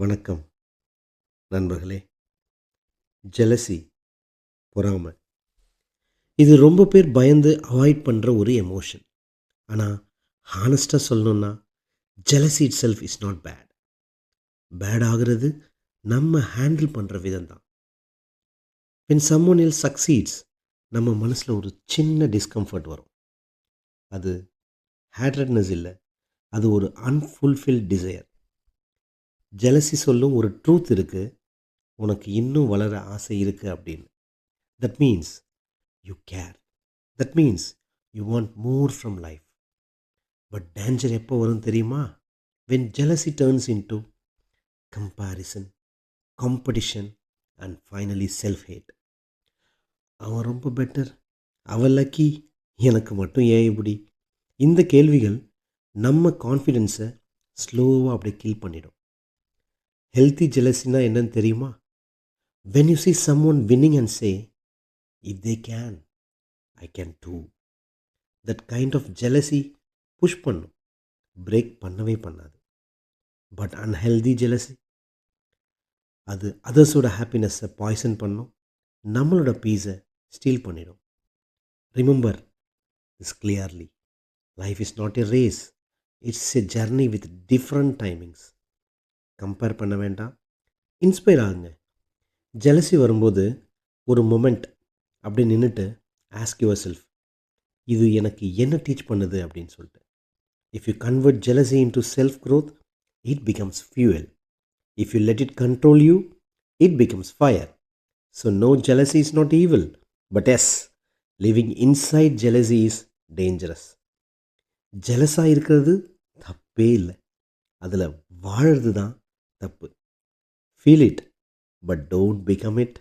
வணக்கம் நண்பர்களே. ஜெலசி, பொறாமை, இது ரொம்ப பேர் பயந்து அவாய்ட் பண்ணுற ஒரு எமோஷன். ஆனால் ஹானஸ்ட்டாக சொல்லணுன்னா jealousy itself is not bad. Bad ஆகிறது நம்ம ஹேண்டில் பண்ணுற விதம் தான். when someone else succeeds நம்ம மனசில் ஒரு சின்ன டிஸ்கம்ஃபர்ட் வரும். அது ஹேட்ரட்னஸ் இல்லை, அது ஒரு அன்ஃபுல்ஃபில்ட் டிசையர். ஜெலசி சொல்லும் ஒரு ட்ரூத் இருக்குது, உனக்கு இன்னும் வளர ஆசை இருக்குது அப்படின்னு. That means you care. That means you want more from life. But danger எப்போ வரும் தெரியுமா? when jealousy turns into comparison, competition and finally self-hate. அவன் ரொம்ப பெட்டர், அவன் லக்கி, எனக்கு மட்டும் ஏன் இப்படி? இந்த கேள்விகள் நம்ம கான்ஃபிடென்ஸை ஸ்லோவாக அப்படியே கில் பண்ணிடும். ஹெல்த்தி ஜெலசினா என்னன்னு தெரியுமா? when you see someone winning and say, if they can, I can too. that kind of jealousy push பண்ணும், பிரேக் பண்ணவே பண்ணாது. பட் அன்ஹெல்தி ஜெலசி, அது அதர்ஸோட ஹாப்பினஸ்ஸை பாய்சன் பண்ணும், நம்மளோட பீஸை ஸ்டீல் பண்ணிடும். Remember this clearly. Life is not a race, it's a journey with different timings. Compare பண்ண வேண்டாம், இன்ஸ்பயர் ஆகுங்க. ஜெலசி வரும்போது ஒரு மொமெண்ட் அப்படி நின்றுட்டு ஆஸ்க் யுவர் செல்ஃப், இது எனக்கு என்ன டீச் பண்ணுது அப்படின்னு சொல்லிட்டு. If you convert jealousy into self-growth, it becomes fuel. If you let it control you, it becomes fire. So no, jealousy is not evil. But yes, living inside jealousy is dangerous. ஜெலஸாக இருக்கிறது தப்பே இல்லை, அதில் வாழறது தான் தப்பு. Feel it, but don't become it.